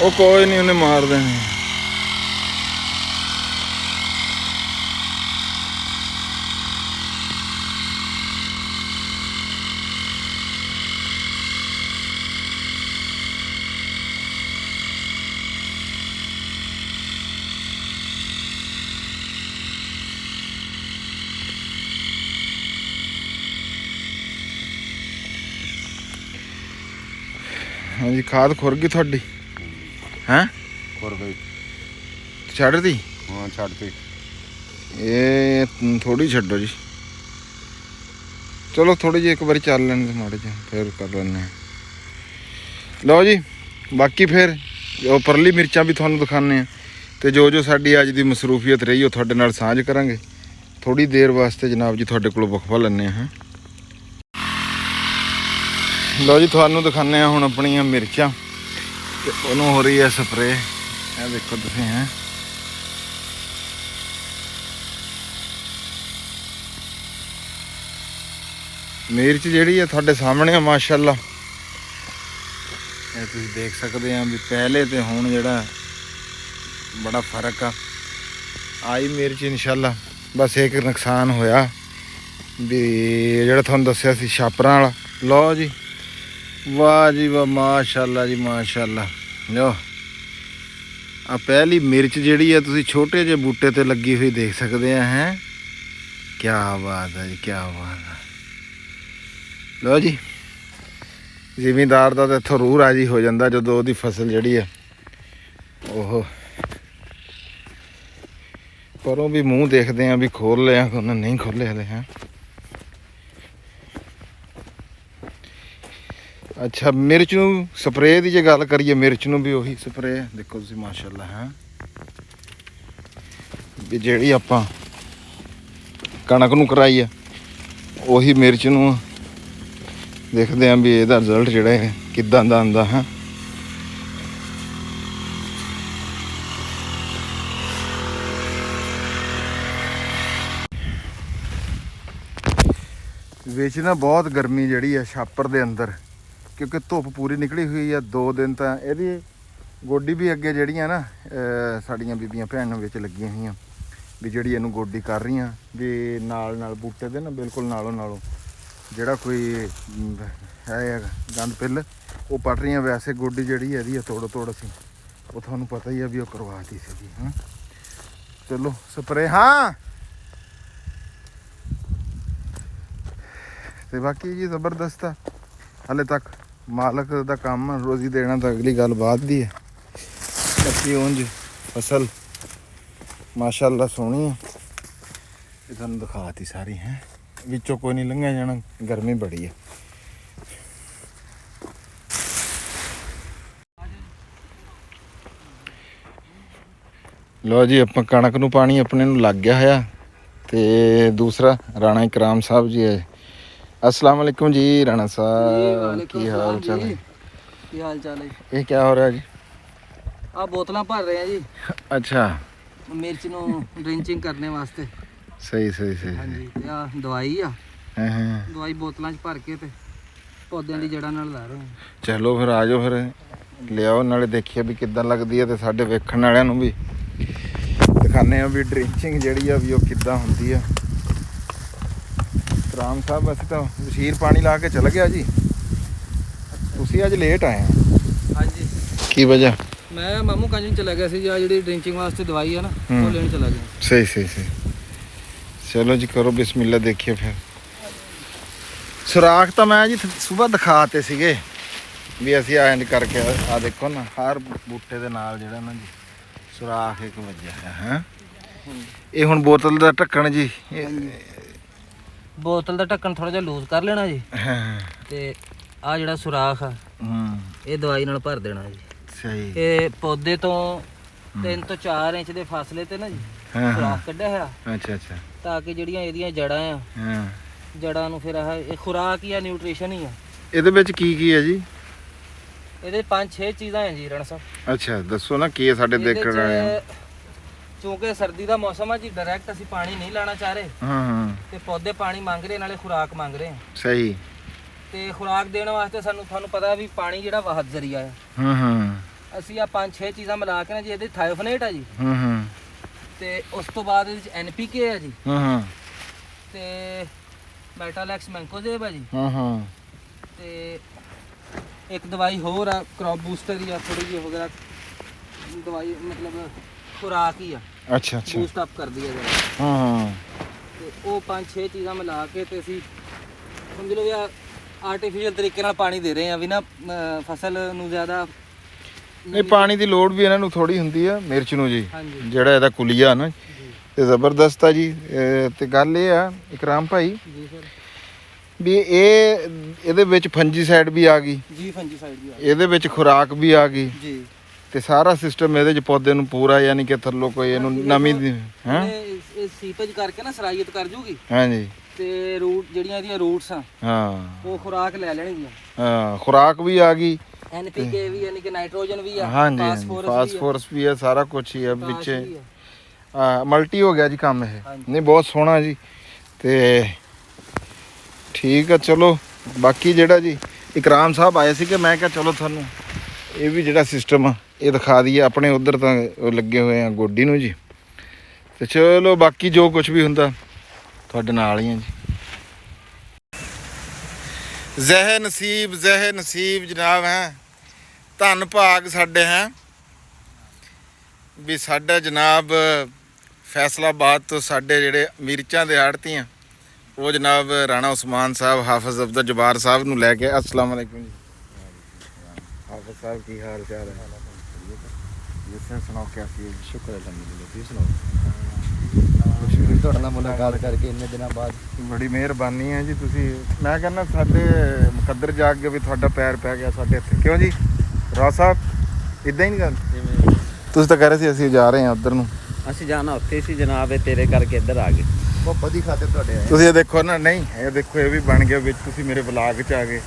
ਉਹ ਕੋਈ ਨਹੀਂ, ਉਹਨੇ ਮਾਰ ਦੇਣੀ। ਹਾਂਜੀ ਖਾਦ ਖੁਰ ਗਈ ਤੁਹਾਡੀ ਹੈਂ? ਖੁਰ ਗਈ। ਛੱਡ ਦੀ? ਹਾਂ ਛੱਡਤੀ। ਇਹ ਥੋੜੀ ਛੱਡੋ ਜੀ, ਚਲੋ ਥੋੜੀ ਜਿਹੀ ਇੱਕ ਵਾਰੀ ਚੱਲ ਲੈਣ ਦੇ ਮਾੜੇ ਜਿਹੇ, ਫਿਰ ਕਰ ਲੈਂਦੇ ਹਾਂ। ਲਓ ਜੀ ਬਾਕੀ ਫਿਰ ਉਹ ਪਰਲੀ ਮਿਰਚਾਂ ਵੀ ਤੁਹਾਨੂੰ ਦਿਖਾਉਂਦੇ ਆ ਤੇ ਜੋ ਸਾਡੀ ਅੱਜ ਦੀ ਮਸਰੂਫੀਅਤ ਰਹੀ ਉਹ ਤੁਹਾਡੇ ਨਾਲ ਸਾਂਝ ਕਰਾਂਗੇ ਥੋੜੀ ਦੇਰ ਵਾਸਤੇ ਜਨਾਬ ਜੀ। ਤੁਹਾਡੇ ਕੋਲੋਂ ਵਕਫਾ ਲੈਂਦੇ ਹਾਂ। ਲਓ ਜੀ ਤੁਹਾਨੂੰ ਦਿਖਾਉਂਦੇ ਆ ਹੁਣ ਆਪਣੀਆਂ ਮਿਰਚਾਂ ਤੇ ਉਹਨੂੰ ਹੋ ਰਹੀ ਹੈ ਸਪਰੇ। ਇਹ ਦੇਖੋ ਤੁਸੀਂ ਹੈ ਮਿਰਚ ਜਿਹੜੀ ਹੈ ਤੁਹਾਡੇ ਸਾਹਮਣੇ ਆ ਮਾਸ਼ਾਅੱਲਾ। ਇਹ ਤੁਸੀਂ ਦੇਖ ਸਕਦੇ ਆ ਵੀ ਪਹਿਲੇ ਤੇ ਹੁਣ ਜਿਹੜਾ ਬੜਾ ਫਰਕ ਆ। ਆਈ ਮਿਰਚ ਇਨਸ਼ਾਅੱਲਾ। ਬਸ ਇੱਕ ਨੁਕਸਾਨ ਹੋਇਆ ਵੀ ਜਿਹੜਾ ਤੁਹਾਨੂੰ ਦੱਸਿਆ ਸੀ ਛਾਪਰਾਂ ਵਾਲਾ। ਲਓ ਜੀ ਵਾਹ ਜੀ ਵਾਹ ਮਾਸ਼ਾਅੱਲਾ ਜੀ ਮਾਸ਼ਾਅੱਲਾ। ਲਓ ਆ ਪਹਿਲੀ ਮਿਰਚ ਜਿਹੜੀ ਆ ਤੁਸੀਂ ਛੋਟੇ ਜਿਹੇ ਬੂਟੇ ਤੇ ਲੱਗੀ ਹੋਈ ਦੇਖ ਸਕਦੇ ਆ ਹੈ। ਕਿਆ ਬਾਤ ਹੈ ਜੀ, ਕਿਆ ਬਾਤ ਹੈ। ਲਓ ਜੀ ਜ਼ਿਮੀਂਦਾਰ ਦਾ ਤਾਂ ਇੱਥੋਂ ਰੂਹ ਰਾਜੀ ਹੋ ਜਾਂਦਾ ਜਦੋਂ ਉਹਦੀ ਫਸਲ ਜਿਹੜੀ ਆ ਉਹ ਪਰੋਂ ਵੀ ਮੂੰਹ ਦੇਖਦੇ ਆ ਵੀ ਖੋਲ ਲਿਆ ਕਿ ਉਹਨਾਂ ਨਹੀਂ ਖੋਲੇ ਹਲੇ ਹੈ। ਅੱਛਾ ਮਿਰਚ ਨੂੰ ਸਪਰੇਅ ਦੀ ਜੇ ਗੱਲ ਕਰੀਏ, ਮਿਰਚ ਨੂੰ ਵੀ ਉਹੀ ਸਪਰੇਅ ਦੇਖੋ ਤੁਸੀਂ ਮਾਸ਼ਾਅੱਲਾ ਹੈ ਵੀ ਜਿਹੜੀ ਆਪਾਂ ਕਣਕ ਨੂੰ ਕਰਾਈ ਆ ਉਹੀ ਮਿਰਚ ਨੂੰ ਦੇਖਦੇ ਆਂ ਵੀ ਇਹਦਾ ਰਿਜ਼ਲਟ ਜਿਹੜਾ ਹੈ ਕਿੱਦਾਂ ਦਾ ਆਉਂਦਾ ਹੈ। ਵਿੱਚ ਨਾ ਬਹੁਤ ਗਰਮੀ ਜਿਹੜੀ ਆ ਛਾਪਰ ਦੇ ਅੰਦਰ, ਕਿਉਂਕਿ ਧੁੱਪ ਪੂਰੀ ਨਿਕਲੀ ਹੋਈ ਆ 2 ਦਿਨ। ਤਾਂ ਇਹਦੀ ਗੋਡੀ ਵੀ ਅੱਗੇ ਜਿਹੜੀਆਂ ਨਾ ਸਾਡੀਆਂ ਬੀਬੀਆਂ ਭੈਣਾਂ ਵਿੱਚ ਲੱਗੀਆਂ ਹੋਈਆਂ ਵੀ ਜਿਹੜੀ ਇਹਨੂੰ ਗੋਡੀ ਕਰ ਰਹੀਆਂ ਵੀ ਨਾਲ ਬੂਟੇ ਦੇ ਨਾ ਬਿਲਕੁਲ ਨਾਲੋਂ ਜਿਹੜਾ ਕੋਈ ਹੈ ਗੰਦ ਪਿੱਲ ਉਹ ਪੱਟ ਰਹੀਆਂ। ਵੈਸੇ ਗੋਡੀ ਜਿਹੜੀ ਇਹਦੀ ਆ ਤੋੜ ਅਸੀਂ ਉਹ ਤੁਹਾਨੂੰ ਪਤਾ ਹੀ ਆ ਵੀ ਉਹ ਕਰਵਾਤੀ ਸੀਗੀ। ਹਾਂ ਚਲੋ ਸਪਰੇ ਹਾਂ। ਤੇ ਬਾਕੀ ਜੀ ਜ਼ਬਰਦਸਤ ਆ। ਹਾਲੇ ਤੱਕ ਮਾਲਕ ਦਾ ਕੰਮ ਆ, ਰੋਜ਼ੀ ਦੇਣਾ ਤਾਂ ਅਗਲੀ ਗੱਲ ਬਾਤ ਦੀ ਹੈ। ਬਾਕੀ ਉਂਝ ਫਸਲ ਮਾਸ਼ਾਅੱਲਾ ਸੋਹਣੀ ਆ। ਇਹ ਤੁਹਾਨੂੰ ਦਿਖਾਤੀ ਸਾਰੀ ਹੈ, ਵਿੱਚੋਂ ਕੋਈ ਨਹੀਂ ਲੰਘਿਆ ਜਾਣਾ, ਗਰਮੀ ਬੜੀ ਆ। ਲੋ ਜੀ ਆਪਾਂ ਕਣਕ ਨੂੰ ਪਾਣੀ ਆਪਣੇ ਨੂੰ ਲੱਗ ਗਿਆ ਹੋਇਆ। ਤੇ ਦੂਸਰਾ ਰਾਣਾ ਇਕਰਾਮ ਸਾਹਿਬ ਜੀ ਹੈ। अस्सलाम वालेकुम जी राणा साहब, की हाल चाल है? ਕੀ ਹਾਲ ਚਾਲ ਹੈ? ये क्या हो रहा है जी? ਆ ਬੋਤਲਾਂ ਭਰ ਰਹੇ ਆ ਜੀ अच्छा ਮਿਰਚ ਨੂੰ ਡ੍ਰਿੰਚਿੰਗ ਕਰਨੇ ਵਾਸਤੇ। सही ਹਾਂਜੀ ਤੇ ਆ ਦਵਾਈ ਆ, हाँ ਦਵਾਈ ਬੋਤਲਾਂ 'ਚ ਭਰ ਕੇ ਤੇ ਪੌਦਿਆਂ ਦੀ ਜੜ੍ਹਾਂ ਨਾਲ ਲਾ ਰਹੇ ਆ। ਚਲੋ ਫਿਰ ਆ ਜਾਓ, ਫਿਰ ਲਿਆਓ, ਨਾਲੇ ਦੇਖੀਏ ਵੀ ਕਿੱਦਾਂ ਲੱਗਦੀ ਹੈ ਤੇ ਸਾਡੇ ਵੇਖਣ ਵਾਲਿਆਂ ਨੂੰ ਵੀ ਦਿਖਾਣੇ ਆ ਵੀ ਡ੍ਰਿੰਚਿੰਗ ਜਿਹੜੀ ਆ ਵੀ ਉਹ ਕਿੱਦਾਂ ਹੁੰਦੀ ਆ। ਰਾਮ ਸਾਹਿਬ ਅਸੀਂ ਤਾਂ ਵਸ਼ੀਰ ਪਾਣੀ ਲਾ ਕੇ ਚਲ ਗਿਆ ਜੀ, ਤੁਸੀਂ ਅੱਜ ਲੇਟ ਆਏ ਆ। ਹਾਂਜੀ ਕੀ ਵਜ੍ਹਾ? ਮੈਂ ਮਾਮੂ ਕੰਜ ਨੂੰ ਚਲਾ ਗਿਆ ਸੀ ਜੀ, ਆ ਜਿਹੜੀ ਡ੍ਰਿੰਚਿੰਗ ਵਾਸਤੇ ਦਵਾਈ ਆ ਨਾ ਉਹ ਲੈਣ ਚਲਾ ਗਿਆ। ਸਹੀ ਚਲੋ ਜੀ ਕਰੋ ਬਿਸਮਿਲ੍ਲਾ, ਦੇਖੀਏ ਫਿਰ। ਸੁਰਾਖ ਤਾਂ ਮੈਂ ਜੀ ਸਵੇਰ ਦਿਖਾਤੇ ਸੀਗੇ ਵੀ ਅਸੀਂ ਐਂਡ ਕਰਕੇ ਆ ਦੇਖੋ ਨਾ, ਹਰ ਬੂਟੇ ਦੇ ਨਾਲ ਜਿਹੜਾ ਨਾ ਜੀ ਸੁਰਾਖ ਇੱਕ ਵੱਜਿਆ ਹੈ। ਇਹ ਹੁਣ ਬੋਤਲ ਦਾ ਢੱਕਣ ਜੀ, ਬੋਤਲ ਦਾ ਢੱਕਣ ਥੋੜਾ ਜਿਹਾ ਲੂਜ਼ ਕਰ ਲੈਣਾ ਜੀ ਹਾਂ ਤੇ ਆ ਜਿਹੜਾ ਸੁਰਾਖ ਆ ਇਹ ਦਵਾਈ ਨਾਲ ਭਰ ਦੇਣਾ ਜੀ। ਸਹੀ। ਇਹ ਪੌਦੇ ਤੋਂ 3 ਤੋਂ 4 ਇੰਚ ਦੇ ਫਾਸਲੇ ਤੇ ਨਾ ਜੀ ਸੁਰਾਖ ਕੱਢਿਆ ਹੋਇਆ, ਅੱਛਾ ਤਾਂ ਕਿ ਜਿਹੜੀਆਂ ਇਹਦੀਆਂ ਜੜ੍ਹਾਂ ਆ, ਹਾਂ ਜੜ੍ਹਾਂ ਨੂੰ ਫਿਰ ਇਹ ਖੁਰਾਕ ਹੀ ਆ, ਨਿਊਟ੍ਰੀਸ਼ਨ ਹੀ ਆ। ਇਹਦੇ ਵਿੱਚ ਕੀ ਹੈ ਜੀ? ਇਹਦੇ 5-6 ਚੀਜ਼ਾਂ ਹੈ ਜੀ ਰਣ ਸਾਹਿਬ। ਅੱਛਾ ਦੱਸੋ ਨਾ ਕੀ ਹੈ ਸਾਡੇ ਦੇਖਣ ਵਾਲੇ ਆ। ਕਿਉਂਕਿ ਸਰਦੀ ਦਾ ਮੌਸਮ ਆ ਜੀ, ਡਾਇਰੈਕਟ ਅਸੀਂ ਪਾਣੀ ਨਹੀਂ ਲਾਣਾ ਚਾਹ ਰਹੇ ਹਾਂ ਤੇ ਪੌਦੇ ਪਾਣੀ ਮੰਗ ਰਹੇ, ਨਾਲੇ ਖੁਰਾਕ ਮੰਗ ਰਹੇ ਆ। ਸਹੀ। ਤੇ ਖੁਰਾਕ ਦੇਣ ਵਾਸਤੇ ਤੁਹਾਨੂੰ ਪਤਾ ਵੀ ਪਾਣੀ ਜਿਹੜਾ ਵਾਹਤ ਜ਼ਰੀਆ ਆ। ਹਾਂ ਅਸੀਂ ਆ 5-6 ਚੀਜ਼ਾਂ ਮਿਲਾ ਕੇ ਨਾ ਜੀ, ਇਹਦੇ ਥਾਇਓਫਨੇਟ ਆ ਜੀ, ਹਾਂ ਤੇ ਉਸ ਤੋਂ ਬਾਅਦ ਇਹਦੇ ਵਿੱਚ NPK ਆ ਜੀ, ਹਾਂ ਤੇ ਮੈਟਾਲੈਕਸ ਮੈਂਕੋਜ਼ੇਬ ਆ ਜੀ, ਹਾਂ ਤੇ ਇੱਕ ਦਵਾਈ ਹੋਰ ਆ ਕ੍ਰੌਪ ਬੂਸਟਰ ਹੀ ਆ, ਥੋੜੀ ਜਿਹੀ ਵਗੈਰਾ ਦਵਾਈ, ਮਤਲਬ ਖੁਰਾਕ ਹੀ ਆ, ਅੱਛਾ ਬੂਸਟ ਅਪ ਕਰਦੀ ਆ ਜਰਾ। ਹਾਂ ਤੇ ਉਹ 5-6 ਚੀਜ਼ਾਂ ਮਿਲਾ ਕੇ ਤੇ ਅਸੀਂ ਸਮਝ ਲਓ ਵੀ ਆਰਟੀਫੀਸ਼ੀਅਲ ਤਰੀਕੇ ਨਾਲ ਪਾਣੀ ਦੇ ਰਹੇ ਆ ਵੀ ਨਾ ਫਸਲ ਨੂੰ ਜ਼ਿਆਦਾ ਨਹੀਂ ਪਾਣੀ ਦੀ ਲੋੜ ਵੀ ਇਹਨਾਂ ਨੂੰ ਥੋੜੀ ਹੁੰਦੀ ਆ ਮਿਰਚ ਨੂੰ ਜੀ, ਹਾਂਜੀ ਜਿਹੜਾ ਇਹਦਾ ਕੁਲੀਆ ਨਾ ਤੇ ਜ਼ਬਰਦਸਤ ਆ ਜੀ। ਤੇ ਗੱਲ ਇਹ ਆ ਇਕਰਾਮ ਭਾਈ ਜੀ ਸਰ, ਵੀ ਇਹਦੇ ਵਿੱਚ ਫੰਜੀਸਾਈਡ ਵੀ ਆ ਗਈ, ਜੀ ਫੰਜੀਸਾਈਡ ਵੀ ਆ ਇਹਦੇ ਵਿੱਚ ਖੁਰਾਕ ਵੀ ਆ ਗਈ, ਜੀ, ਤੇ ਸਾਰਾ ਸਿਸਟਮ ਇਹਦੇ ਚ ਪੌਦੇ ਨੂੰ ਪੂਰਾ, ਯਾਨੀ ਕਿ ਥੱਲੋਂ ਕੋਈ ਇਹਨੂੰ ਨਵੀਂ ਹਾਂ ਇਹ ਸੀਪੇਜ ਕਰਕੇ ਨਾ ਸਰਾਇਤ ਕਰ ਜੂਗੀ ਹਾਂਜੀ, ਤੇ ਰੂਟ ਜਿਹੜੀਆਂ ਇਹਦੀਆਂ ਰੂਟਸ ਆ ਹਾਂ ਉਹ ਖੁਰਾਕ ਲੈ ਲੈਣਗੀਆਂ। ਹਾਂ ਖੁਰਾਕ ਵੀ ਆ ਗਈ, NPK ਵੀ ਯਾਨੀ ਕਿ ਨਾਈਟ੍ਰੋਜਨ ਵੀ ਆ, ਹਾਂਜੀ ਫਾਸਫੋਰਸ ਵੀ ਆ, ਸਾਰਾ ਕੁਝ ਹੀ ਆ ਵਿੱਚ। ਮਲਟੀ ਹੋ ਗਿਆ ਜੀ ਕੰਮ ਇਹ। ਨਹੀਂ ਬਹੁਤ ਸੋਹਣਾ ਜੀ, ਤੇ ਠੀਕ ਆ। ਚਲੋ ਬਾਕੀ ਜਿਹੜਾ ਜੀ ਇਕਰਾਮ ਸਾਹਿਬ ਆਏ ਸੀ ਕਿ ਮੈਂ ਕਿਹਾ ਚਲੋ ਤੁਹਾਨੂੰ ਇਹ ਵੀ ਜਿਹੜਾ ਸਿਸਟਮ ਆ ਇਹ ਦਿਖਾ ਦਈਏ। ਆਪਣੇ ਉਧਰ ਤਾਂ ਉਹ ਲੱਗੇ ਹੋਏ ਆ ਗੋਡੀ ਨੂੰ ਜੀ, ਤੇ ਚਲੋ ਬਾਕੀ ਜੋ ਕੁਝ ਵੀ ਹੁੰਦਾ ਤੁਹਾਡੇ ਨਾਲ ਹੀ ਆ ਜੀ। ਜ਼ਹਿ ਨਸੀਬ ਜਨਾਬ ਹੈ, ਧੰਨ ਭਾਗ ਸਾਡੇ ਹੈ ਵੀ ਸਾਡਾ ਜਨਾਬ ਫੈਸਲਾਬਾਦ ਤੋਂ ਸਾਡੇ ਜਿਹੜੇ ਮਿਰਚਾਂ ਦੇ ਆੜਤੀ ਆ ਉਹ ਜਨਾਬ ਰਾਣਾ ਉਸਮਾਨ ਸਾਹਿਬ ਹਾਫਿਜ਼ ਅਬਦੁਲ ਜਬਾਰ ਸਾਹਿਬ ਨੂੰ ਲੈ ਕੇ। अस्सलाम वालेकुम जी हाफिज साहब, की हाल चाल है? जिसने सुनाओ क्या सी? शुक्र अल्हम्दुलिल्लाह, ਤੁਸੀਂ ਸੁਣਾਓ? ਖੁਸ਼ੀ ਤੁਹਾਡੇ ਨਾਲ ਮੁਲਾਕਾਤ ਕਰਕੇ ਇੰਨੇ ਦਿਨਾਂ ਬਾਅਦ। ਬੜੀ ਮਿਹਰਬਾਨੀ ਹੈ ਜੀ, ਤੁਸੀਂ ਮੈਂ ਕਹਿੰਦਾ ਸਾਡੇ ਮੁਕੱਦਰ ਜਾਗ ਕੇ ਵੀ ਤੁਹਾਡਾ ਪੈਰ ਪੈ ਗਿਆ ਸਾਡੇ ਇੱਥੇ, ਕਿਉਂ ਜੀ ਰਾਓ ਸਾਹਿਬ? ਇਦਾਂ ਹੀ ਨਹੀਂ ਗੱਲ? ਤੁਸੀਂ ਤਾਂ ਕਹਿ ਰਹੇ ਸੀ ਅਸੀਂ ਜਾ ਰਹੇ ਹਾਂ ਉੱਧਰ ਨੂੰ। ਅਸੀਂ ਜਾਣਾ ਉੱਥੇ ਸੀ ਜਨਾਬ, ਇਹ ਤੇਰੇ ਕਰਕੇ ਇੱਧਰ ਆ ਗਏ। ਪਾਪਾ ਦੀ ਖਾਤੇ ਤੁਹਾਡੇ ਆਏ ਤੁਸੀਂ ਇਹ ਦੇਖੋ ਨਾ, ਨਹੀਂ ਇਹ ਦੇਖੋ ਇਹ ਵੀ ਬਣ ਗਿਆ ਵਿੱਚ, ਤੁਸੀਂ ਮੇਰੇ ਵਲਾਗ 'ਚ ਆ ਗਏ